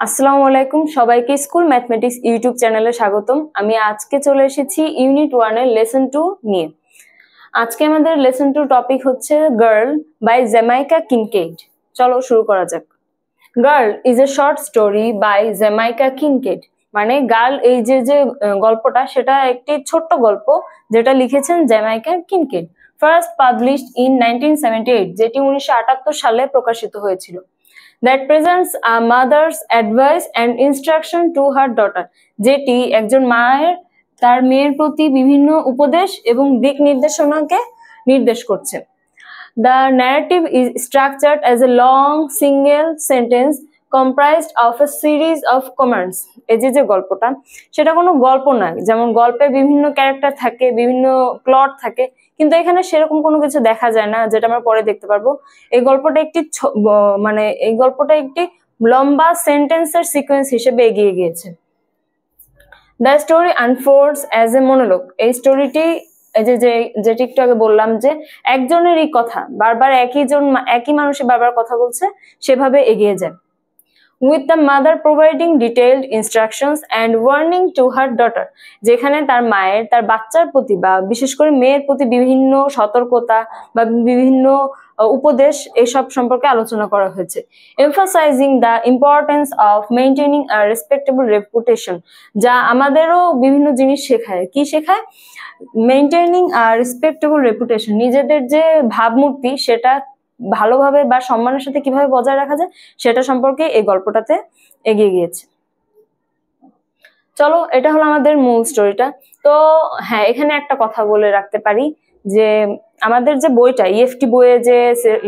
আসসালামু আলাইকুম সবাইকে স্কুল ম্যাথমেটিক্স ইউটিউব চ্যানেলে স্বাগতম। আমি আজকে চলে এসেছি ইউনিট 1 এর লেসন 2 নিয়ে। আজকে আমাদের লেসন 2 টপিক হচ্ছে গার্ল বাই জ্যামাইকা কিনকেড। চলো শুরু করা যাক। Girl is a short story by Jamaica Kincaid. মানে গার্ল এই যে গল্পটা সেটা একটি ছোট্ট গল্প যেটা লিখেছেন জ্যামাইকা কিনকেড। ফার্স্ট পাবলিশড ইন 1978, যেটি 1978 সালে প্রকাশিত হয়েছিল। That presents a mother's advice and instruction to her daughter, যেটি একজন মায়ের তার মেয়ের প্রতি বিভিন্ন উপদেশ এবং দিক নির্দেশনাকে নির্দেশ করছে। The narrative is structured as a long single sentence comprised of a series of comments. এই যে গল্পটা সেটা কোনো গল্প নয়, যেমন গল্পে বিভিন্ন ক্যারেক্টার থাকে, বিভিন্ন প্লট থাকে, কিন্তু এখানে সেরকম কোনো কিছু দেখা যায় না, যেটা আমরা পরে দেখতে পারবো। এই গল্পটা একটি লম্বা সেন্টেন্সের সিকোয়েন্স হিসেবে এগিয়ে গিয়েছে। The story আনফোল্ডস as a monologue. এই স্টোরিটি যেটি একটু আগে বললাম যে একজনেরই কথা বারবার একই মানুষে বারবার কথা বলছে, সেভাবে এগিয়ে যায়। With the mother providing detailed instructions and warning to her daughter, যেখানে তার মায়ের তার বাচ্চার প্রতি বা বিশেষ করে মেয়ের প্রতি বিভিন্ন সতর্কতা বা বিভিন্ন উপদেশ এসব সম্পর্কে আলোচনা করা হয়েছে। Emphasizing the importance of maintaining a respectable reputation, যা আমাদেরও বিভিন্ন জিনিস শেখায়। কি শেখায়? মেইনটেইনিং আ রেসপেক্টেবল রেপুটেশন, নিজেদের যে ভাবমূর্তি সেটা ভালোভাবে বা সম্মানের সাথে কিভাবে বজায় রাখা যায় সেটা সম্পর্কে এই গল্পটাতে এগিয়ে গিয়েছে। চলো, এটা হলো আমাদের মূল স্টোরিটা। তো হ্যাঁ, এখানে একটা কথা বলে রাখতে পারি যে আমাদের যে বইটা ইএফটি বইয়ে যে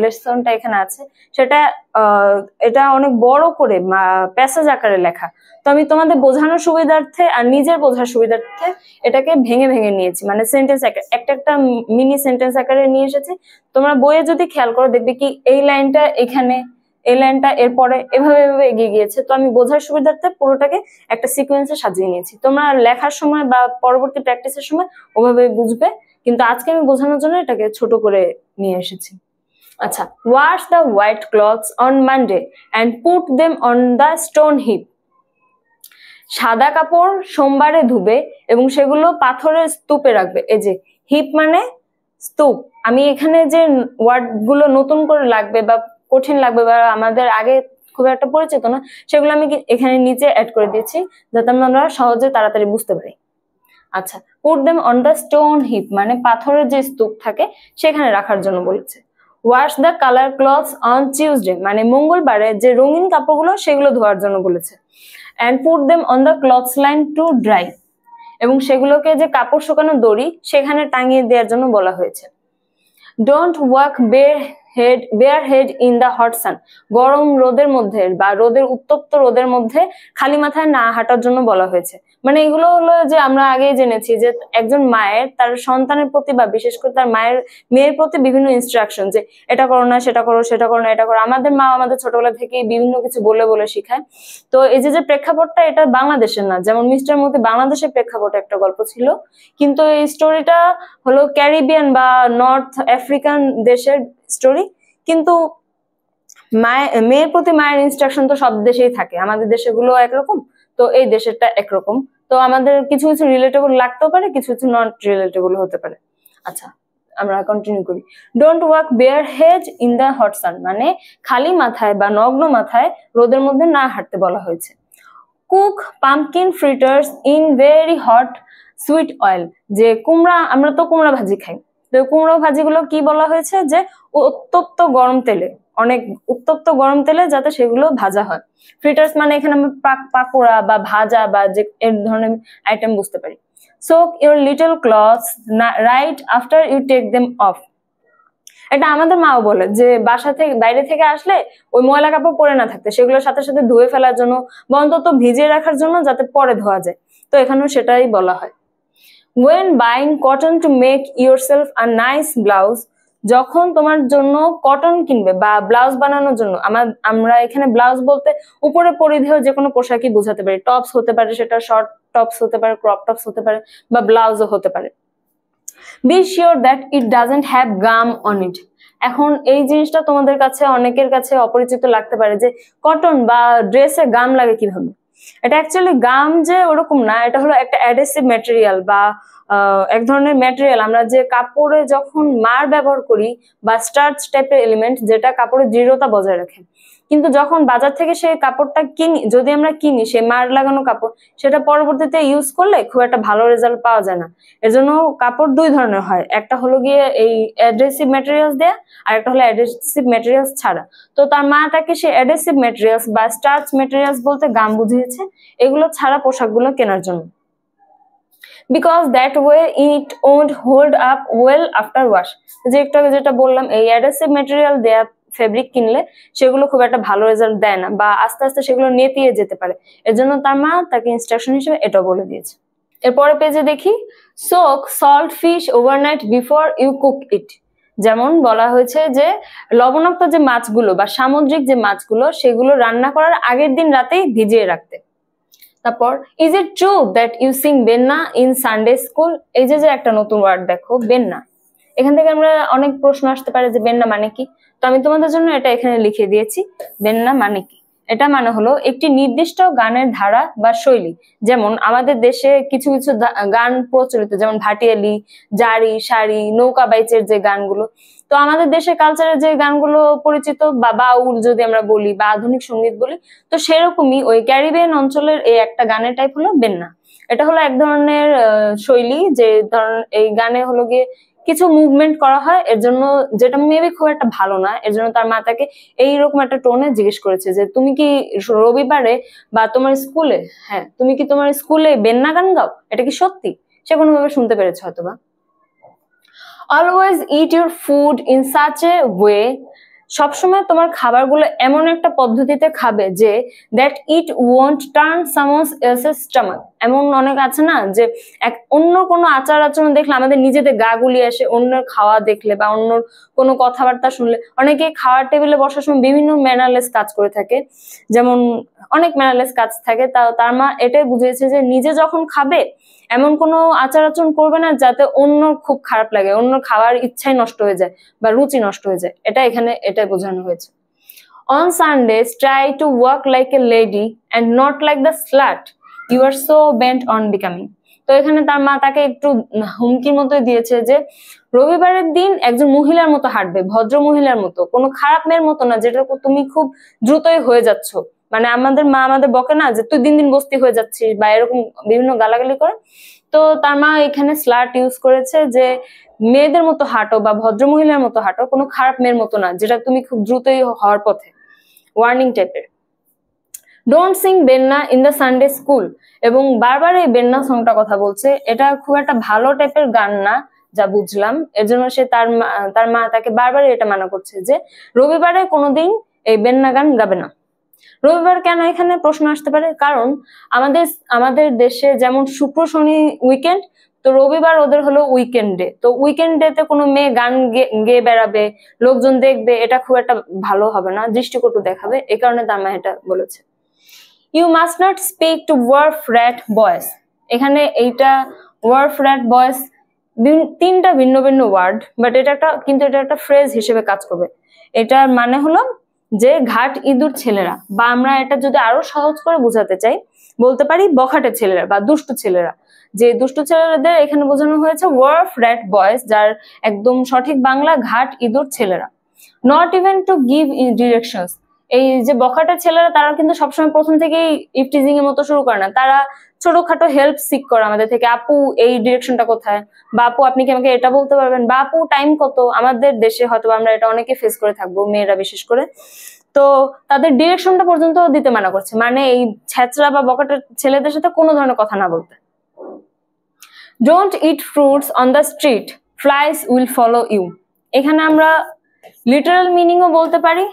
লেসনটা এখানে আছে সেটা এটা অনেক বড় করে প্যাসেজ আকারে লেখা। তো আমি তোমাদের বোঝানোর সুবিধার্থে আর নিজের বোঝার সুবিধার্থে এটাকে ভেঙে ভেঙে নিয়েছি, মানে সেন্টেন্স একটা মিনি সেন্টেন্স আকারে নিয়ে এসেছি। তোমরা বইয়ে যদি খেয়াল করো দেখবে কি এই লাইনটা এখানে, এই লাইনটা এরপরে, এভাবে এগিয়ে গিয়েছে। তো আমি বোঝার সুবিধার্থে পুরোটাকে একটা সিকোয়েন্সে সাজিয়ে নিয়েছি। তোমরা লেখার সময় বা পরবর্তী প্র্যাকটিসের সময় ওভাবে বুঝবে, কিন্তু আজকে আমি বোঝানোর জন্য এটাকে ছোট করে নিয়ে এসেছি। আচ্ছা, wash the white clothes on Monday and put them on the stone heap. সাদা কাপড় সোমবারে ধুবে এবং সেগুলো পাথরের স্তূপে রাখবে। এই যে হিপ মানে স্তূপ। আমি এখানে যে ওয়ার্ড গুলো নতুন করে লাগবে বা কঠিন লাগবে বা আমাদের আগে খুব একটা পরিচিত না, সেগুলো আমি এখানে নিচে অ্যাড করে দিয়েছি যাতে আমরা সহজে তাড়াতাড়ি বুঝতে পারি। আচ্ছা, put them on the stone heap মানে পাথরের যে স্তূপ থাকে সেখানে রাখার জন্য বলেছে। Wash the colour clothes on Tuesday মানে মঙ্গলবারে যে রঙিন কাপড়গুলো সেগুলো ধোয়ার জন্য বলেছে। And put them on the clothes line to dry, এবং সেগুলোকে যে কাপড় শুকানো দড়ি সেখানে টাঙিয়ে দেওয়ার জন্য বলা হয়েছে। Don't walk bare head in the hot sun, গরম রোদের মধ্যে বা উত্তপ্ত রোদের মধ্যে খালি মাথায় না হাঁটার জন্য বলা হয়েছে। মানে এগুলো হলো যে আমরা আগেই জেনেছি যে একজন মায়ের তার সন্তানের প্রতি বা বিশেষ করে তার মেয়ের প্রতি বিভিন্ন ইনস্ট্রাকশন, যে এটা করো না, সেটা করো, সেটা করো না, এটা করো। আমাদের মা আমাদের ছোটবেলা থেকে বিভিন্ন কিছু বলে বলে শিখায়। তো এই যে প্রেক্ষাপটটা এটা বাংলাদেশের না, যেমন মিস্টার মতি বাংলাদেশের প্রেক্ষাপটে একটা গল্প ছিল, কিন্তু এই স্টোরিটা হলো ক্যারিবিয়ান বা নর্থ আফ্রিকান দেশের স্টোরি। কিন্তু মেয়ের প্রতি মায়ের ইনস্ট্রাকশন তো সব দেশেই থাকে, আমাদের দেশেগুলো একরকম, তো এই দেশেরটা একরকম। তো আমাদের কিছু কিছু রিলেটেবল লাগতেও পারে, কিছু কিছু নট রিলেটেবল হতে পারে। আচ্ছা, আমরা কন্টিনিউ করি। Don't walk bare head in the hot sun মানে খালি মাথায় বা নগ্ন মাথায় রোদের মধ্যে না হাঁটতে বলা হয়েছে। Cook pumpkin fritters in very hot sweet oil, যে আমরা তো কুমড়া ভাজি খাই, তো কুমড়ো ভাজিগুলো কি বলা হয়েছে যে উত্তপ্ত গরম তেলে, অনেক উত্তপ্ত গরম তেলে যাতে সেগুলো ভাজা হয়। ফ্রিটার্স মানে এখানে আমরা পাকোড়া বা ভাজা বা যে এর ধরনের আইটেম বুঝতে পারি। Soak your little clothes right after you take them off, এটা আমাদের মাও বলে যে বাসা থেকে বাইরে থেকে আসলে ওই ময়লা কাপড় পরে না থাকতে, সেগুলোর সাথে সাথে ধুয়ে ফেলার জন্য বা অন্তত ভিজিয়ে রাখার জন্য যাতে পরে ধোয়া যায়। তো এখানেও সেটাই বলা হয়। When buying cotton to make yourself a nice blouse, যখন তোমার জন্য কটন কিনবে বা ব্লাউজ বানানোর জন্য, আমরা এখানে ব্লাউজ বলতে উপরে পরিধেয় যে কোনো পোশাকই বোঝাতে পারি। টপস হতে পারে, সেটা শর্ট টপস হতে পারে, ক্রপ টপস হতে পারে, বা ব্লাউজও হতে পারে। Be sure that it doesn't have gum on it, এখন এই জিনিসটা তোমাদের কাছে অনেকের কাছে অপরিচিত লাগতে পারে যে কটন বা ড্রেসে গাম লাগে কিভাবে। এটা অ্যাকচুয়ালি গাম যে ওরকম না, এটা হলো একটা অ্যাডহেসিভ ম্যাটেরিয়াল বা এক ধরনের ম্যাটেরিয়াল আমরা যে কাপড়ে যখন মার ব্যবহার করি বা স্টার্চ টাইপের এলিমেন্ট যেটা কাপড়ের দৃঢ়তা বজায় রাখে। কিন্তু যখন বাজার থেকে সেই কাপড়টা কিনি, যদি আমরা কিনি সেই মার লাগানো কাপড়, সেটা পরবর্তীতে ইউজ করলে খুব একটা ভালো রেজাল্ট পাওয়া যায় না। এর জন্য কাপড় দুই ধরনের হয়, একটা হলো গিয়ে এই অ্যাডহেসিভ ম্যাটেরিয়ালস দেয়া, আর একটা হলো অ্যাডহেসিভ ম্যাটেরিয়ালস ছাড়া। তো তার মা তাকে সেই অ্যাডহেসিভ ম্যাটেরিয়ালস বা স্টার্চ ম্যাটেরিয়ালস বলতে গাম বুঝিয়েছে এগুলো ছাড়া পোশাকগুলো কেনার জন্য। Because that way it won't hold up well after wash. যে একটু আগে যেটা বললাম, এই অ্যাডহেসিভ ম্যাটেরিয়াল দেয়া ফেব্রিক কিনলে সেগুলো খুব একটা ভালো রেজাল্ট দেয় না বা আস্তে আস্তে সেগুলো নেতিয়ে যেতে পারে। এর জন্য তার মা তাকে ইনস্ট্রাকশন হিসেবে এটা বলে দিয়েছে। এরপরে পেজে দেখি, soak salt fish overnight before you cook it. যেমন বলা হয়েছে যে লবণাক্ত যে মাছগুলো বা সামুদ্রিক যে মাছগুলো সেগুলো রান্না করার আগের দিন রাতেই ভিজিয়ে রাখতে। তারপর, is it true that you sing benna in Sunday school. এই যে একটা নতুন ওয়ার্ড দেখো, বেন্না। এখান থেকে আমরা অনেক প্রশ্ন আসতে পারে যে বেন্না মানে কি। তো আমি তোমাদের জন্য এটা এখানে লিখে দিয়েছি, বেন্না মানে কি। এটা মানে হলো একটি নির্দিষ্ট গানের ধারা বা শৈলী। যেমন আমাদের দেশে কিছু কিছু গান প্রচলিত, যেমন ভাটিয়ালি, জারি, শাড়ি, নৌকা বাইচের যে গানগুলো। তো আমাদের দেশের কালচারের যে গানগুলো পরিচিত বা বাউল যদি আমরা বলি বা আধুনিক সঙ্গীত বলি, তো সেরকমই ওই ক্যারিবিয়ান অঞ্চলের এই একটা গানের টাইপ হলো বেন্না। এটা হলো এক ধরনের শৈলী, যে ধরনের এই গানে হলো গিয়ে কিছু মুভমেন্ট করা হয়, এর জন্য যেটা মেবি খুব একটা ভালো না। এর জন্য তার মা তাকে এইরকম একটা টোনে জিজ্ঞেস করেছে যে তুমি কি রবিবারে বা তোমার স্কুলে, হ্যাঁ তুমি কি তোমার স্কুলে বেন্না গান গাও, এটা কি সত্যি? সে কোনোভাবে শুনতে পেরেছে হয়তোবা। Always it your food in such a way. সবসময় তোমার খাবারগুলো এমন একটা পদ্ধতিতে খাবে যে that it won't turn someone else's stomach. এমন অনেক আছে না যে অন্য কোনো আচার আচরণ দেখলে আমাদের নিজেদের গা গুলিয়ে আসে, অন্যের খাওয়া দেখলে বা অন্য কোনো কথাবার্তা শুনলে। অনেকে খাওয়ার টেবিলে বসার সময় বিভিন্ন ম্যানারলেস কাজ করে থাকে, যেমন অনেক ম্যানারলেস কাজ থাকে। তার মা এটাই বুঝিয়েছে যে নিজে যখন খাবে এমন কোনো আচার আচরণ করবে না যাতে অন্য খুব খারাপ লাগে, অন্য খাওয়ার ইচ্ছাই নষ্ট হয়ে যায় বা রুচি নষ্ট হয়ে যায়। এটা এখানে এটাই বোঝানো হয়েছে। On Sundays, try to walk like a lady and not like the slut you are so bent on becoming. তো এখানে তার মা তাকে একটু হুমকির মতো দিয়েছে যে রবিবারের দিন একজন মহিলার মতো হাঁটবে, ভদ্র মহিলার মতো, কোনো খারাপ মেয়ের মতো না যেটা তুমি খুব দ্রুতই হয়ে যাচ্ছ। মানে আমাদের মা আমাদের বকে না যে তুই দিন দিন বস্তি হয়ে যাচ্ছিস বা এরকম বিভিন্ন গালাগালি করে। তো তার মা এখানে স্লাট ইউজ করেছে যে মেয়েদের মতো হাঁটো বা ভদ্র মহিলার মতো হাঁটো, কোনো খারাপ মেয়ের মতো না যেটা তুমি খুব দ্রুতই হওয়ার পথে, ওয়ার্নিং টাইপের। Don't sing benna in the Sunday school. এবং বারবার এই বেন্না সংটা কথা বলছে, এটা খুব একটা ভালো টাইপের গান না যা বুঝলাম। এর জন্য সে তার মা তাকে বারবার এটা মানা করছে যে রবিবারে কোনোদিন এই বেন্না গান গাবে না। রবিবার কেন এখানে প্রশ্ন আসতে পারে, কারণ আমাদের দেশে যেমন শুক্র শনি উইকেন্ড, তো রবিবার ওদের হলো উইকেন্ড ডে। তো উইকেন্ড ডে তে কোনো মেয়ে গান গেয়ে বেড়াবে, লোকজন দেখবে, এটা খুব একটা ভালো হবে না, দৃষ্টিকটু দেখাবে। এই কারণে তার মা এটা বলেছে। You must not speak to wharf rat boys. এখানে এইটা ওয়ার্ফ র্যাট বয়েস তিনটা ভিন্ন ভিন্ন ওয়ার্ড, বাট এটা একটা ফ্রেজ হিসেবে কাজ করবে। এটার মানে হলো যে ঘাট ইঁদুর ছেলেরা, বা আমরা এটা যদি আরো সহজ করে বোঝাতে চাই বলতে পারি বখাটে ছেলেরা বা দুষ্টু ছেলেরা। যে দুষ্টু ছেলেদের এখানে বোঝানো হয়েছে ওয়ার্ফ র্যাট বয়েজ, যার একদম সঠিক বাংলা ঘাট ইঁদুর ছেলেরা। Not even to give directions. এই যে বখাটে ছেলেরা তারা কিন্তু সবসময় প্রথম থেকেই ইফটিজিং এর মতো শুরু করে না, তারা ছোটখাটো হেল্প সিক করে আমাদের থেকে। আপু এই ডিরেকশনটা কোথায়, বা আপু আপনি কি আমাকে এটা বলতে পারবেন, বা আপু টাইম কত। আমাদের দেশে হয়তো আমরা এটা অনেকে ফেস করে থাকবো, মেয়েরা বিশেষ করে। তো তাদের ডিরেকশনটা পর্যন্ত দিতে মানা করছে, মানে এই ছ্যাচরা বা বকাটে ছেলেদের সাথে কোনো ধরনের কথা না বলতে। Don't eat fruits on the street, flies will follow you. এখানে আমরা লিটারাল মিনিংও বলতে পারি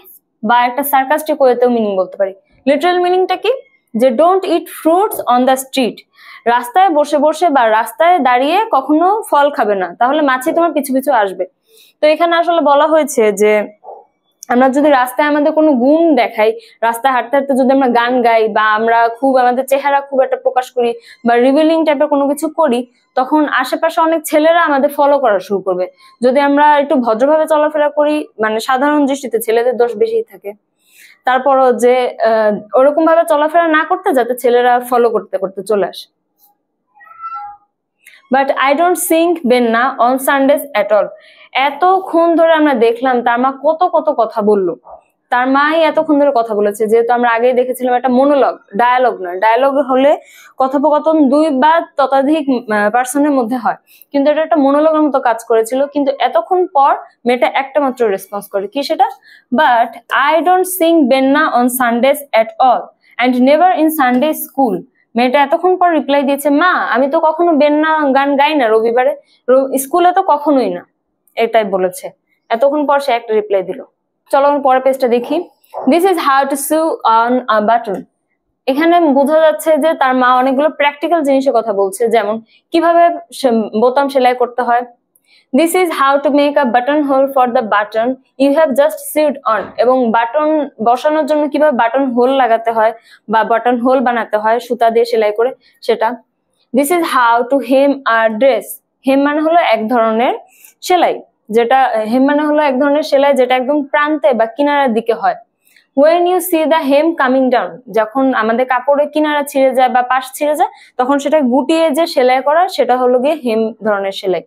বা একটা সার্কাস্টিক ওয়েতেও মিনিং বলতে পারি। লিটারাল মিনিংটা কি, যে don't eat fruits on the street, রাস্তায় বসে বসে বা রাস্তায় দাঁড়িয়ে কখনো ফল খাবে না, তাহলে মাছি তোমার পিছু পিছু আসবে। তো এখানে আসলে বলা হয়েছে যে আমরা যদি রাস্তায় আমাদের কোনো গুণ দেখাই, রাস্তায় হাঁটতে হাঁটতে যদি আমরা গান গাই বা আমরা খুব আমাদের চেহারা খুব একটা প্রকাশ করি বা রিভিলিং টাইপের কোনো কিছু করি, তখন আশেপাশে অনেক ছেলেরা আমাদের ফলো করা শুরু করবে। যদি আমরা একটু ভদ্রভাবে চলাফেরা করি, মানে সাধারণ দৃষ্টিতে ছেলেদের দোষ বেশি থাকে, তারপরও যে ওরকম ভাবে চলাফেরা না করতে যাতে ছেলেরা ফলো করতে করতে চলে আসে। But I don't sing বেন্না on Sundays at all. এতক্ষণ ধরে আমরা দেখলাম তার মা কত কত কথা বললো, তার মাই এতক্ষণ ধরে কথা বলেছে, যেহেতু আমরা আগেই দেখেছিলাম একটা মনোলগ, ডায়ালগ না। ডায়ালগ হলে কথোপকথন দুই বা ততোধিক পার্সনের মধ্যে হয়, কিন্তু এটা একটা মনোলগের মতো কাজ করেছিল। কিন্তু এতক্ষণ পর মেয়েটা একটা মাত্র রেসপন্স করে, কি সেটা? But I don't sing বেন্না on Sundays at all and never in Sunday school. মেয়েটা এতক্ষণ পর রিপ্লাই দিয়েছে, মা আমি তো কখনো বেন্না গান গাই না রবিবারে, স্কুলে তো কখনোই না, এটাই বলেছে। এতক্ষণ পর সে একটা রিপ্লাই দিল। চলো আমি পরের পেজটা দেখি। This is how to sew on a button. এখানে বোঝা যাচ্ছে যে তার মা অনেকগুলো প্র্যাকটিক্যাল জিনিসের কথা বলছে, যেমন কিভাবে বোতাম সেলাই করতে হয়। This is how to make a button hole for the button you have just sewed on. এবং বাটন বসানোর জন্য কিভাবে বাটন হোল লাগাতে হয় বা বাটন হোল বানাতে হয় সুতা দিয়ে সেলাই করে, সেটা। This is how to hem a dress. Hem মানে হলো এক ধরনের সেলাই, যেটা হেম মানে হলো এক ধরনের সেলাই যেটা একদম প্রান্তে বা কিনারার দিকে হয়। when you see the hem coming down, যখন আমাদের কাপড়ের কিনারা ছিঁড়ে যায় বা পাশ ছিঁড়ে যায়, তখন সেটা গুটিয়ে যে সেলাই করা, সেটা হলো গিয়ে হেম ধরনের সেলাই।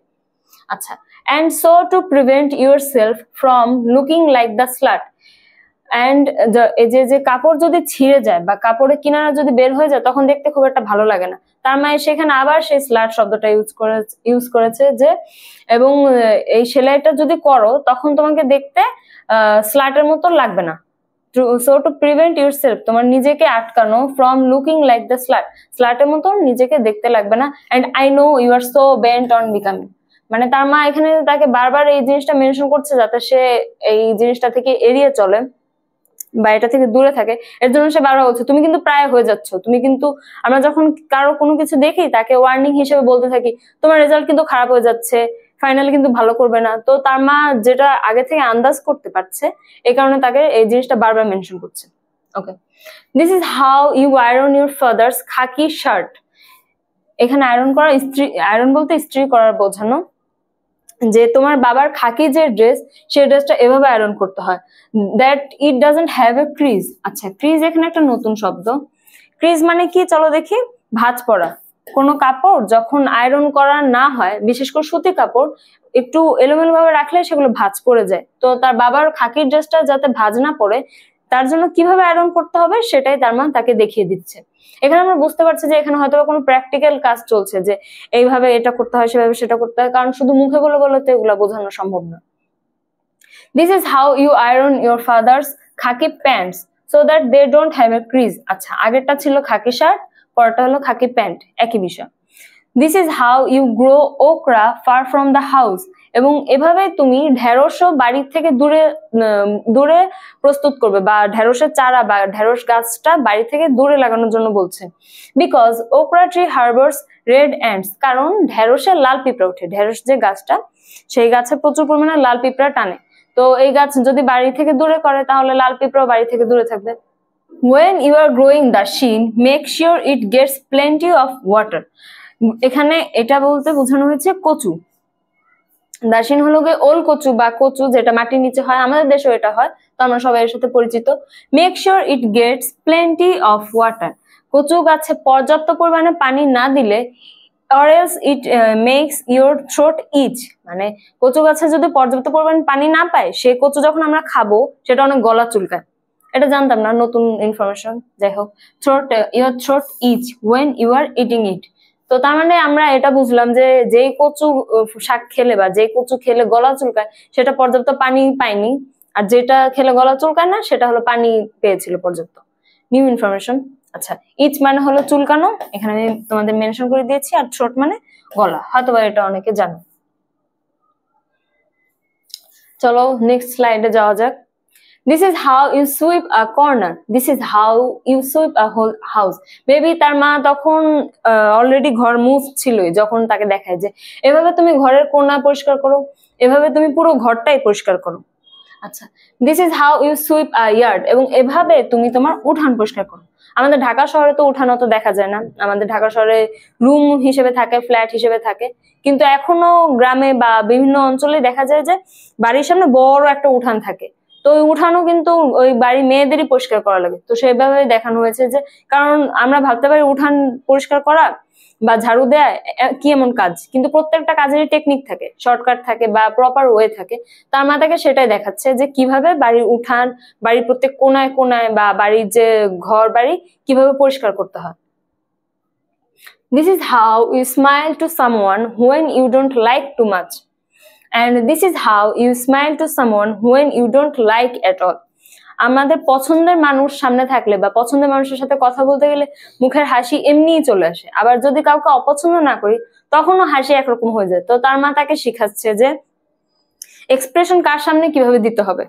আচ্ছা, and so to prevent yourself from looking like the slut, and এই যে কাপড় যদি ছিঁড়ে যায় বা কাপড়ের কিনারা যদি বের হয়ে যায়, তখন দেখতে খুব একটা ভালো লাগে না। তার মানে সেখানে আবার সেই স্লাট শব্দটা ইউজ করেছে যে, এবং এই সেলাইটা যদি করো তখন তোমাকে দেখতে স্লাটের মতো লাগবে না। So to prevent yourself, তোমার নিজেকে আটকানো, from looking like the slut, স্লাটের মতো নিজেকে দেখতে লাগবে না। and I know you are so bent on becoming, মানে তার মা এখানে তাকে বারবার এই জিনিসটা মেনশন করছে যাতে সে এই জিনিসটা থেকে এড়িয়ে চলে বা এটা থেকে দূরে থাকে। এর জন্য সে বারবার বলছে তুমি কিন্তু প্রায় হয়ে যাচ্ছ, তুমি কিন্তু, আমরা যখন কারো কোনো কিছু দেখি তাকে ওয়ার্নিং হিসেবে বলতে থাকি তোমার রেজাল্ট কিন্তু খারাপ হয়ে যাচ্ছে, ফাইনালি কিন্তু ভালো করবে না। তো তার মা যেটা আগে থেকে আন্দাজ করতে পারছে, এই কারণে তাকে এই জিনিসটা বারবার মেনশন করছে। Okay, this is how you iron your father's khaki shirt. এখানে আয়রন করা, ইস্ত্রি, আয়রন বলতে ইস্ত্রি করার বোঝানো, যে তোমার বাবার খাকি যে ড্রেস, সেই ড্রেসটা এভাবে আয়রন করতে হয়, that it doesn't have a crease. আচ্ছা, ক্রিজ এখানে একটা নতুন শব্দ। ক্রিজ মানে কি চলো দেখি। ভাঁজ পড়া। কোনো কাপড় যখন আয়রন করা না হয়, বিশেষ করে সুতি কাপড় একটু এলোমেলো ভাবে রাখলে সেগুলো ভাঁজ পড়ে যায়। তো তার বাবার খাকির ড্রেসটা যাতে ভাঁজ না পড়ে, তার জন্য কিভাবে আয়রন করতে হবে সেটাই তার মা তাকে দেখিয়ে দিচ্ছে। এখানে আমরা বুঝতে পারছি যে এখানে হয়তো কোনো প্র্যাকটিক্যাল কাজ চলছে, যে এইভাবে এটা করতে হয়, সেভাবে সেটা করতে হয়, কারণ শুধু মুখে বলে বলে তো এগুলা বোঝানো সম্ভব না। This is how you iron your father's khaki pants so that they don't have a crease. আচ্ছা, আগেরটা ছিল খাকি শার্ট, পরেরটা হলো খাকি প্যান্ট, একই বিষয়। This is how you grow okra far from the house. এবং এভাবে তুমি ঢেঁড়সও বাড়ির থেকে দূরে দূরে প্রস্তুত করবে, বা ঢেঁড়সের চারা বা ঢেঁড়স গাছটা বাড়ি থেকে দূরে লাগানোর জন্য বলছে। Because okra tree harbours red ants, কারণ ঢেঁড়সে লাল পিঁপড়া ওঠে। ঢেঁড়স যে গাছটা, সেই গাছে প্রচুর পরিমাণে লাল পিঁপড়া টানে। তো এই গাছ যদি বাড়ি থেকে দূরে করে, তাহলে লাল পিঁপড়া বাড়ি থেকে দূরে থাকবে। When you are growing the sheen, make sure it gets plenty of water. এখানে এটা বলতে বোঝানো হয়েছে কচু। দাসিন হলো গিয়ে ওল কচু বা কচু, যেটা মাটির নিচে হয়, আমাদের দেশেও এটা হয়, তো আমরা সবাই এর সাথে পরিচিত। Make sure it gets plenty of water. কচু গাছে পর্যাপ্ত পরিমাণে পানি না দিলে, or else it makes your throat itch, মানে কচু গাছে যদি পর্যাপ্ত পরিমাণে পানি না পায়, সেই কচু যখন আমরা খাবো সেটা অনেক গলা চুলকায়। এটা জানতাম না, নতুন ইনফরমেশন। যাই হোক, your throat itch when you are eating it। তো তার মানে আমরা এটা বুঝলাম যে যেই কচু শাক খেলে বা যেই কচু খেলে গলা চুলকায়, সেটা পর্যাপ্ত পানি পায়নি, আর যেটা খেলে গলা চুলকায় না, সেটা হলো পানি পেয়েছিল পর্যাপ্ত। New information. আচ্ছা, ইচ মানে হলো চুলকানো, এখানে আমি তোমাদের মেনশন করে দিয়েছি, আর থ্রোট মানে গলা, হয়তো এটা অনেকে জানো। চলো নেক্সট স্লাইডে যাওয়া যাক। This is how you sweep a corner. This is how you sweep a whole house. Maybe তার মা তখন অলরেডি ঘর মুছছিলই যখন তাকে দেখায় যে এভাবে তুমি ঘরের কোণা পরিষ্কার করো, এভাবে তুমি পুরো ঘরটাই পরিষ্কার করো। আচ্ছা, this is how you sweep a yard, এবং এভাবে তুমি তোমার উঠান পরিষ্কার করো। আমাদের ঢাকা শহরে তো উঠান অত দেখা যায় না, আমাদের ঢাকা শহরে রুম হিসেবে থাকে, ফ্ল্যাট হিসেবে থাকে, কিন্তু এখনো গ্রামে বা বিভিন্ন অঞ্চলে দেখা যায় যে বাড়ির সামনে বড় একটা উঠান থাকে। তো ওই উঠানও কিন্তু ওই বাড়ির মেয়েদেরই পরিষ্কার করা লাগে। তো সেভাবে দেখানো হয়েছে যে, কারণ আমরা ভাবতে পারি উঠান পরিষ্কার করা বা ঝাড়ু দেয়া কি এমন কাজ, কিন্তু প্রত্যেকটা কাজেরই টেকনিক থাকে, শর্টকাট থাকে বা প্রপার ওয়ে থাকে। তার মাথাকে সেটাই দেখাচ্ছে যে কিভাবে বাড়ির উঠান, বাড়ির প্রত্যেক কোনায় কোনায় বা বাড়ির যে ঘর বাড়ি কিভাবে পরিষ্কার করতে হয়। This is how you smile to someone when you don't like too much, and this is how you smile to someone when you don't like at all. আমাদের পছন্দের মানুষ সামনে থাকলে বা পছন্দের মানুষের সাথে কথা বলতে গেলে মুখের হাসি এমনিই চলে আসে, আবার যদি কাউকে অপছন্দ না করি তখনও হাসি একরকম হয়ে যায়। তো তার মা তাকে শিখাচ্ছে যে এক্সপ্রেশন কার সামনে কিভাবে দিতে হবে।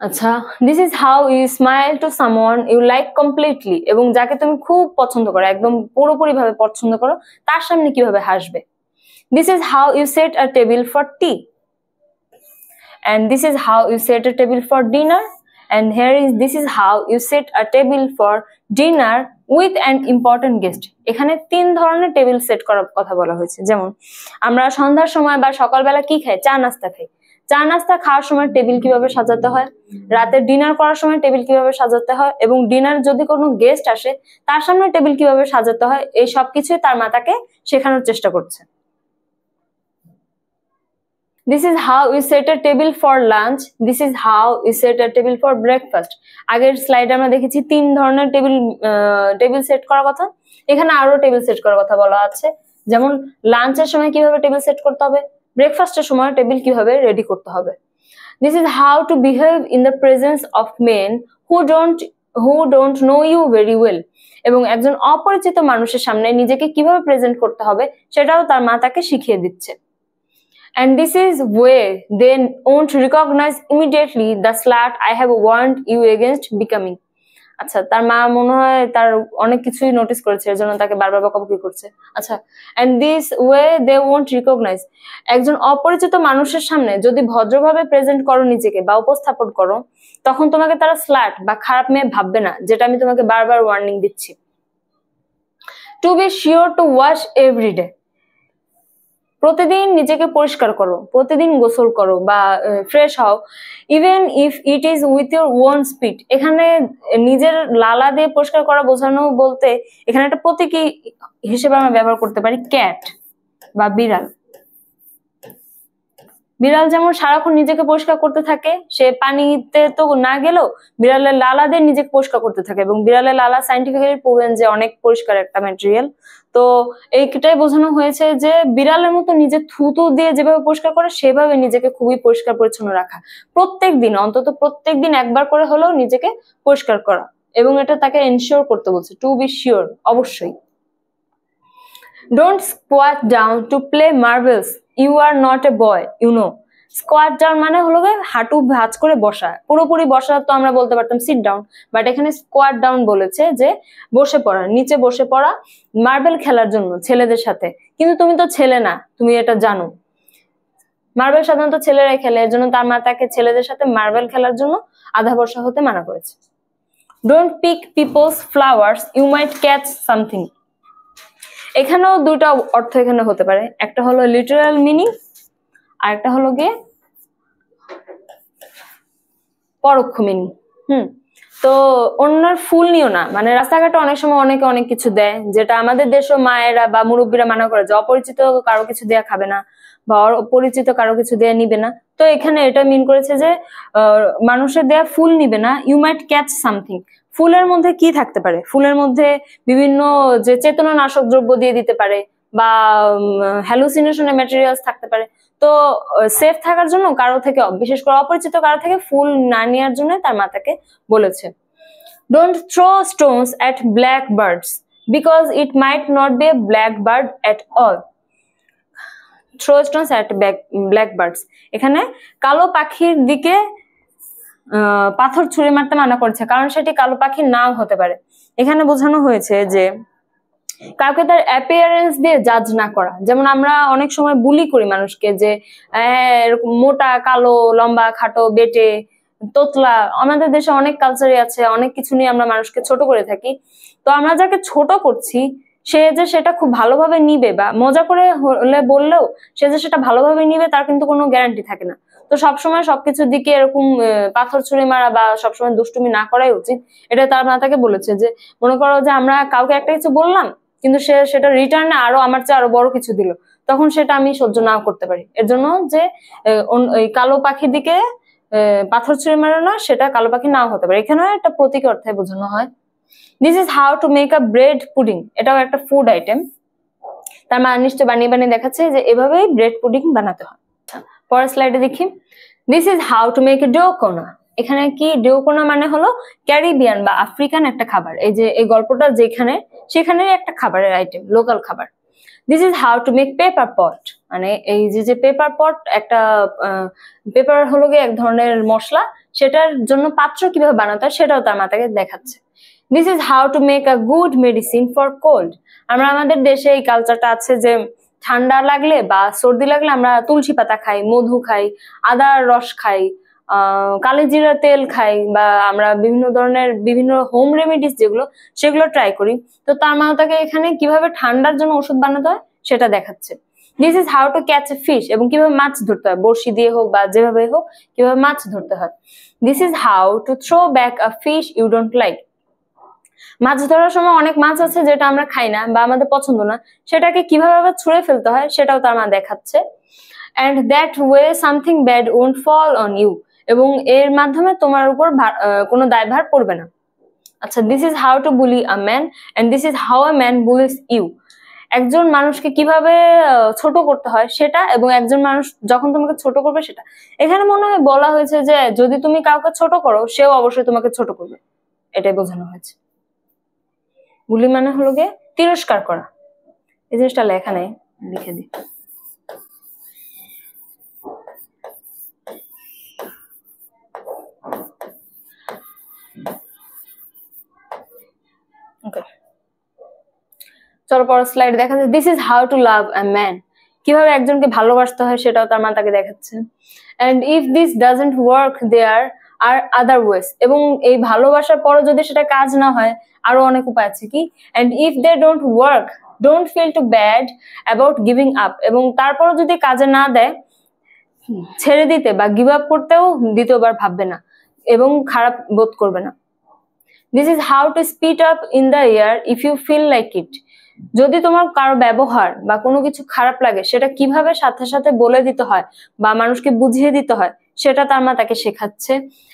আচ্ছা, this is how you smile to someone you like completely, এবং যাকে তুমি খুব পছন্দ করো, একদম পুরোপুরি ভাবে পছন্দ করো, তার সামনে কিভাবে হাসবে। This is how you set a table for tea, and this is how you set a table for dinner, and here is this is how you set a table for dinner with an important guest. এখানে তিন ধরনের table set করার কথা বলা হয়েছে। যেমন আমরা সন্ধ্যার সময় বা সকালবেলা কি খাই, চা নাস্তা খাই, চা নাস্তা খাওয়ার সময় টেবিল কিভাবে সাজাতে হয়, রাতে ডিনার করার সময় টেবিল কিভাবে সাজাতে হয়, এবং ডিনার যদি কোনো গেস্ট আসে তার সামনে টেবিল কিভাবে সাজাতে হয়, এই সবকিছুই তার মাতাকে শেখানোর চেষ্টা করছে। This is how you set a table for lunch. This is how you set a table for breakfast. আগের স্লাইডে আমরা দেখেছি তিন ধরনের টেবিল সেট করার কথা, এখানে আরো টেবিল সেট করার কথা বলা আছে। যেমন লাঞ্চের সময় কিভাবে টেবিল সেট করতে হবে, ব্রেকফাস্টের সময় টেবিল কিভাবে রেডি করতে হবে। This is how to behave in the presence of men who don't know you very well. এবং একজন অপরিচিত মানুষের সামনে নিজেকে কিভাবে প্রেজেন্ট করতে হবে সেটাও তার মা তাকে শিখিয়ে দিচ্ছে। And this is where they won't recognize immediately the slut I have warned you against becoming. আচ্ছা, তার মা মনে হয় তার অনেক কিছুই নোটিস করেছে, এর জন্য তাকে বারবার বকাবকি করছে। আচ্ছা, and this way they won't recognize, একজন অপরিচিত মানুষের সামনে যদি ভদ্রভাবে প্রেজেন্ট করো নিজেকে বা উপস্থাপন করো, তখন তোমাকে তারা স্লাট বা খারাপ মেয়ে ভাববে না, যেটা আমি তোমাকে বারবার ওয়ার্নিং দিচ্ছি। To be sure to wash every day, প্রতিদিন নিজেকে পরিষ্কার করো, প্রতিদিন গোসল করো বা ফ্রেশ হও, even if it is with your own speed. এখানে নিজের লালা দিয়ে পরিষ্কার করা বোঝানো বলতে এখানে একটা প্রতীকী হিসেবে আমরা ব্যবহার করতে পারি ক্যাট বা বিড়াল। বিড়াল যেমন সারাক্ষণ নিজেকে পরিষ্কার করতে থাকে, সে পানিতে তো না গেলেও বিড়ালের লালা দিয়ে নিজেকে পরিষ্কার করতে থাকে, এবং বিড়ালের লালা সাইন্টিফিক্যালি প্রুভেন যে অনেক পরিষ্কার একটা ম্যাটেরিয়াল। তো এইটাই বোঝানো হয়েছে যে বিড়ালের মতো নিজের থুতু দিয়ে যেভাবে পরিষ্কার করে সেভাবে নিজেকে খুবই পরিষ্কার পরিচ্ছন্ন রাখা, প্রত্যেকদিন অন্তত প্রত্যেকদিন একবার করে হলেও নিজেকে পরিষ্কার করা, এবং এটা তাকে এনশিওর করতে বলছে, টু বি শিওর, অবশ্যই। Don't squat down to play marbles, you are not a boy, you know. Squat down মানে হলো হাঁটু ভাঁজ করে বসা, পুরোপুরি বসা তো আমরা বলতে পারতাম সিট ডাউন, বাট এখানে স্কোয়াট ডাউন বলেছে যে বসে পড়া, নিচে বসে পড়া মার্বেল খেলার জন্য ছেলেদের সাথে। কিন্তু তুমি তো ছেলে না, তুমি এটা জানো, মার্বেল সাধারণত ছেলেরাই খেলে, এর জন্য তার মা তাকে ছেলেদের সাথে মার্বেল খেলার জন্য আধা বর্ষা হতে মানা করেছে। Don't pick people's flowers, you might catch something. এখানেও দুটো অর্থ এখানে হতে পারে, একটা হলো লিটারাল মিনিং আর একটা হলো গিয়ে পরোক্ষ মিনিং। তো অন্যের ফুল নিও না, মানে রাস্তাঘাটে অনেক সময় অনেকে অনেক কিছু দেয়, যেটা আমাদের দেশের মায়েরা বা মুরব্বীরা মানা করে যে অপরিচিত কারো কিছু দেয়া খাবে না বা অপরিচিত কারো কিছু দেয়া নিবে না। তো এখানে এটা মিন করেছে যে মানুষের দেয়া ফুল নিবে না, ইউ মাইট ক্যাচ সামথিং। ফুলের মধ্যে কি থাকতে পারে, ফুলের মধ্যে বিভিন্ন যে চেতনানাশক দ্রব্য দিয়ে দিতে পারে বা হ্যালুসিনেশনের ম্যাটেরিয়ালস থাকতে পারে। তো সেফ থাকার জন্য কারো থেকে, বিশেষ করে অপরিচিত কারো থেকে ফুল না নেওয়ার জন্য তার মা তাকে বলেছে। Don't throw stones at black birds because it might not be a black bird at all. Throw stones at black birds, এখানে কালো পাখির দিকে পাথর ছুঁড়ে মারতে মানা করছে, কারণ সেটি কালো পাখি নাও হতে পারে। এখানে বোঝানো হয়েছে যে কাউকে তার অ্যাপিয়ারেন্স দিয়ে জাজ না করা। যেমন আমরা অনেক সময় বুলি করি মানুষকে যে এরকম মোটা, কালো, লম্বা, খাটো, বেটে, তোতলা। আমাদের দেশে অনেক কালচারই আছে, অনেক কিছু নিয়ে আমরা মানুষকে ছোট করে থাকি। তো আমরা যাকে ছোট করছি সে যে সেটা খুব ভালোভাবে নিবে বা মজা করে হলে বললেও সে যে সেটা ভালোভাবে নিবে তার কিন্তু কোনো গ্যারান্টি থাকে না। তো সবসময় সবকিছুর দিকে এরকম পাথর ছুঁড়ে মারা বা সবসময় দুষ্টুমি না করাই উচিত। এটা তার মাতাকে বলেছে যে মনে করো যে আমরা কাউকে একটা কিছু বললাম কিন্তু সে সেটা রিটার্নে আরো আমার চেয়ে আরো বড় কিছু দিল, তখন সেটা আমি সহ্য নাও করতে পারি। এর জন্য যে ওই কালো পাখির দিকে পাথর ছুঁড়ে মারো না, সেটা কালো পাখি নাও হতে পারে। এখানে একটা প্রতীক অর্থে বোঝানো হয়। This is how to make a bread pudding. এটাও একটা ফুড আইটেম। তার মা নিশ্চয় বানিয়ে বানিয়ে দেখাচ্ছে যে এভাবেই ব্রেড পুডিং বানাতে হয়। পরের স্লাইডে দেখি, this is how to make a doukona. এখানে কি ডোকোনা মানে হলো ক্যারিবিয়ান বা আফ্রিকান একটা খাবার। এই যে এই গল্পটা যেখানে সেখানে একটা খাবারের আইটেম, লোকাল খাবার। This is how to make pepper pot. মানে এই যে পেপার পট, একটা পেপার হলো গিয়ে এক ধরনের মশলা, সেটার জন্য পাত্র কিভাবে বানাতে হয় সেটাও তার মাতাকে দেখাচ্ছে। This is how to make a good medicine for cold. আমরা আমাদের দেশে এই কালচারটা আছে যে ঠান্ডা লাগলে বা সর্দি লাগলে আমরা তুলসী পাতা খাই, মধু খাই, আদার রস খাই, কালিজিরা তেল খাই, বা আমরা বিভিন্ন ধরনের বিভিন্ন হোম রেমেডিস যেগুলো সেগুলো ট্রাই করি। তো তার মাতাকে এখানে কিভাবে ঠান্ডার জন্য ওষুধ বানাতে হয় সেটা দেখাচ্ছে। This is how to catch a fish. এবং কিভাবে মাছ ধরতে হয়, বড়শি দিয়ে হোক বা যেভাবে হোক কিভাবে মাছ ধরতে হয়। This is how to throw back a fish you don't like. মাছ ধরার সময় অনেক মাছ আছে যেটা আমরা খাই না বা আমাদের পছন্দ না, সেটাকে কিভাবে আবার ছুঁড়ে ফেলতে হয় সেটাও তার মা দেখাচ্ছে। and that way something bad won't fall on you। এবং এর মাধ্যমে তোমার উপর কোনো দায়ভার পড়বে না। আচ্ছা, this is how to bully a man and this is how a man bullies you. একজন মানুষকে কিভাবে ছোট করতে হয় সেটা, এবং একজন মানুষ যখন তোমাকে ছোট করবে সেটা। এখানে মনে হয় বলা হয়েছে যে যদি তুমি কাউকে ছোট করো সেও অবশ্যই তোমাকে ছোট করবে, এটাই বোঝানো হয়েছে। বুলি মানে হলো গিয়ে তিরস্কার করা। এই জিনিসটা লেখা নেই, লিখে দিই। চলো পরের স্লাইড দেখা যাচ্ছে। This is how to love a man. কিভাবে একজনকে ভালোবাসতে হয় সেটাও তার মা তাকে দেখাচ্ছে। And if this doesn't work there are other ways. এবং এই ভালোবাসার পরও যদি সেটা কাজ না হয় আরো অনেক উপায় আছে। কি, and if they don't work don't feel too bad about giving up. এবং তারপরও যদি কাজে না দেয় ছেড়ে দিতে বা গিভ আপ করতেও দ্বিতীয়বার ভাববে না এবং খারাপ বোধ করবে না। This is how to spit up in the air if you feel like it. যদি তোমার কারো ব্যবহার বা কোনো কিছু খারাপ লাগে সেটা কিভাবে সাথে সাথে বলে দিতে হয় বা মানুষকে বুঝিয়ে দিতে হয় সেটা তার মা তাকে শেখাচ্ছে।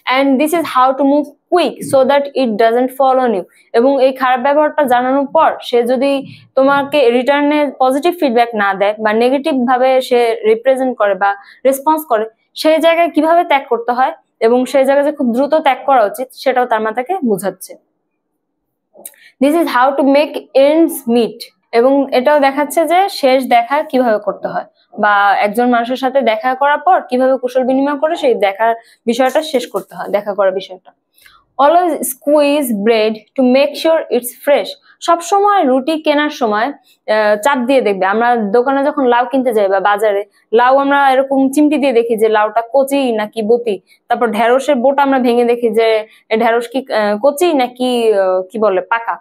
And this is how to move quick so that it doesn't fall on you. এবং এই খারাপ ব্যবহারটা জানানোর পর সে যদি তোমাকে রিটার্নে পজিটিভ ফিডব্যাক না দেয় বা নেগেটিভ ভাবে সে রিপ্রেজেন্ট করে বা রেসপন্স করে, সেই জায়গায় কিভাবে ত্যাগ করতে হয় এবং সেই জায়গায় যে খুব দ্রুত ত্যাগ করা উচিত সেটাও তার মা তাকে বোঝাচ্ছে। This is how to make ends meet. এবং এটাও দেখাচ্ছে যে শেষ দেখা কিভাবে করতে হয় বা একজন মানুষের সাথে দেখা করার পর কিভাবে কুশল বিনিময় করে সেই দেখার বিষয়টা শেষ করতে হয়, দেখা করার বিষয়টা। Always squeeze bread to make sure it's fresh. সবসময় রুটি কেনার সময় চাপ দিয়ে দেখবে। আমরা দোকানে যখন লাউ কিনতে যাই বা বাজারে লাউ আমরা এরকম চিমটি দিয়ে দেখি যে লাউটা কচি নাকি বতি। তারপর ঢেঁড়সের বোটা আমরা ভেঙে দেখি যে ঢেঁড়স কি কচি নাকি কি বলে পাকা।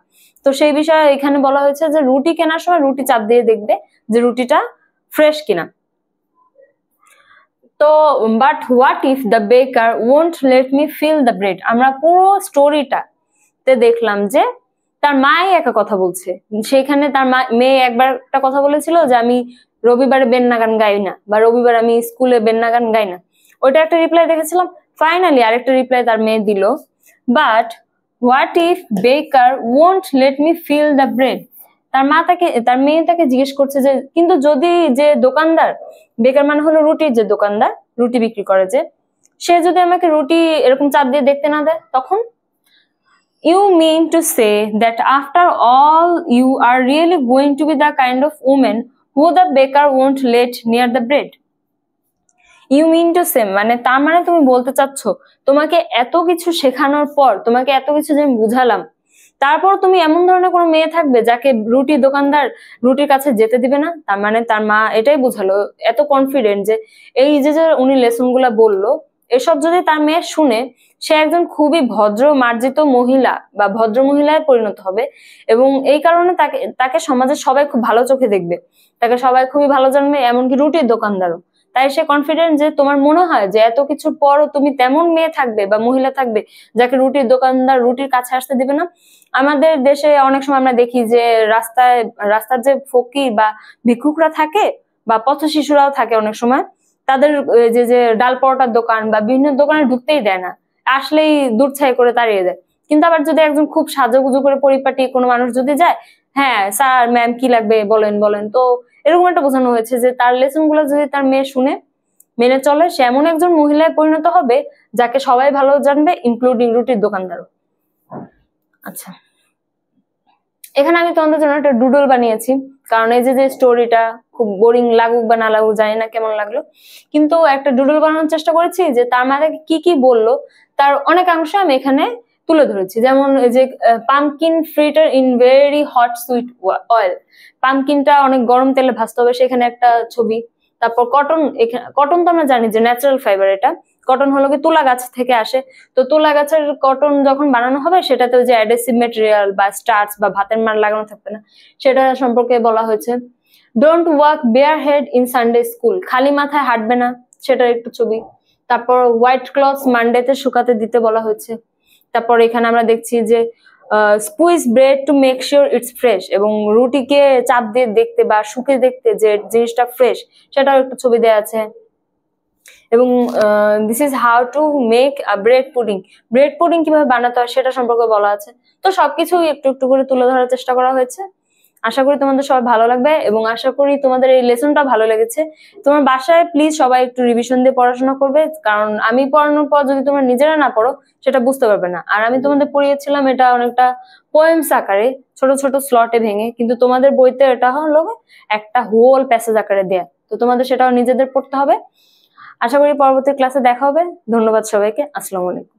তো সেই বিষয়ে এখানে বলা হয়েছে যে রুটি কেনার সময় রুটি চাপ দিয়ে দেখবে যে রুটিটা ফ্রেশ কিনা। তো but what if the baker won't let me feel the bread. আমরা পুরো স্টোরিটাতে দেখলাম যে তার মাই একা কথা বলছে। সেখানে তার মেয়ে একবার একটা কথা বলেছিল যে আমি রবিবারে বেন্না গান গাই না বা রবিবার আমি স্কুলে বেন্না গান গাই না। ওইটা একটা রিপ্লাই দেখেছিলাম। ফাইনালি আরেকটা রিপ্লাই তার মেয়ে দিল, but what if baker won't let me feel the bread. তার মেয়ে তাকে জিজ্ঞেস করছে যে কিন্তু যদি যে দোকানদার, বেকার মানে হলো রুটির যে দোকানদার, রুটি বিক্রি করে যে, সে যদি আমাকে রুটি এরকম চাপ দিয়ে দেখতে না দেয় তখন? You mean to say that after all you are really going to be the kind of woman who the baker won't let near the bread? You mean to say মানে তার মানে তুমি বলতে চাচ্ছ তোমাকে এত কিছু শেখানোর পর, তোমাকে এত কিছু যে আমি বুঝালাম, তারপর তুমি এমন ধরনের কোনো মেয়ে থাকবে যাকে রুটি দোকানদার রুটির কাছে যেতে দিবে না? তার মানে তার মা এটাই বুঝালো, এত কনফিডেন্ট যে এই যে যে উনি লেসন গুলা বললো, এসব যদি তার মেয়ে শুনে, সে একজন খুবই ভদ্র মার্জিত মহিলা বা ভদ্র মহিলায় পরিণত হবে। এবং এই কারণে তাকে তাকে সমাজের সবাই খুব ভালো চোখে দেখবে, তাকে সবাই খুবই ভালো জানবে, এমনকি রুটির দোকানদারও। তাই সে কনফিডেন্ট যে তোমার মনে হয় যে এত কিছুর পরও তুমি তেমন মেয়ে থাকবে বা মহিলা থাকবে যাকে রুটির দোকানদার রুটির কাছে আসতে দিবে না? আমাদের দেশে অনেক সময় আমরা দেখি যে রাস্তার যে ফকির বা ভিক্ষুকরা থাকে বা পথ শিশুরাও থাকে, অনেক সময় তাদের যে যে ডাল পরোটার দোকান বা বিভিন্ন দোকানে ঢুকতেই দেয় না, আসলেই দূর ছাই করে তাড়িয়ে দেয়। কিন্তু আবার যদি একজন খুব সাজুগুজু করে পরিপাটি কোনো মানুষ যদি যায়, হ্যাঁ স্যার ম্যাম কি লাগবে বলেন বলেন, তো এরকম একটা বোঝানো হয়েছে যে তার লেসন গুলো যদি তার মেয়ে শুনে মেনে চলে, সে এমন একজন মহিলায় পরিণত হবে যাকে সবাই ভালো জানবে, ইনক্লুডিং রুটির দোকানদারও। আচ্ছা, এখানে আমি তোমাদের জন্য একটা ডুডল বানিয়েছি, কারণ এই যে যে স্টোরিটা খুব বোরিং লাগুক বা না লাগুক জানি না কেমন লাগলো, কিন্তু একটা ডুডল বানানোর চেষ্টা করেছি যে তার মাঝে কি কি বললো তার অনেকাংশ আমি এখানে তুলে ধরেছি। যেমন এই যে pumpkin fritter in very hot sweet oil, পামকিনটা অনেক গরম তেলে ভাজতে হবে, সেখানে একটা ছবি। তারপর কটন, কটন তো আমরা জানি যে ন্যাচারাল ফাইবার, এটা কটন হলো কি তুলা গাছ থেকে আসে। তো তুলা গাছের কটন যখন বানানো হবে সেটাতে যে অ্যাডহেসিভ ম্যাটেরিয়াল বা স্টার্চ বা ভাতের মার লাগানো থাকবে না, সেটা সম্পর্কে বলা হয়েছে। Don't walk bare head in Sunday school, খালি মাথায় হাঁটবে না, সেটার একটু ছবি। তারপর হোয়াইট ক্লথস মানডেতে শুকাতে দিতে বলা হয়েছে। তারপর এখানে আমরা দেখছি যে squeeze bread to make sure it's fresh, এবং রুটিকে চাপ দিয়ে দেখতে বা শুকে দেখতে যে জিনিসটা ফ্রেশ, সেটাও একটু ছবি দেওয়া আছে। এবং this is how to make bread pudding, bread pudding কিভাবে বানাতে হয় সেটা সম্পর্কে বলা আছে। তো সবকিছু একটু একটু করে তুলে ধরার চেষ্টা করা হয়েছে। আশা করি তোমাদের সবাই ভালো লাগবে এবং আশা করি তোমাদের এই লেসনটা ভালো লেগেছে। তোমার বাসায় প্লিজ সবাই একটু রিভিশন দিয়ে পড়াশোনা করবে, কারণ আমি পড়ানোর পর যদি তোমরা নিজেরা না পড়ো সেটা বুঝতে পারবে না। আর আমি তোমাদের পড়িয়েছিলাম এটা অনেকটা পোয়েমস আকারে, ছোট ছোট স্লটে ভেঙে, কিন্তু তোমাদের বইতে এটা হলো একটা হোল প্যাসেজ আকারে দেয়া, তো তোমাদের সেটাও নিজেদের পড়তে হবে। আশা করি পরবর্তী ক্লাসে দেখা হবে। ধন্যবাদ সবাইকে, আসসালামু আলাইকুম।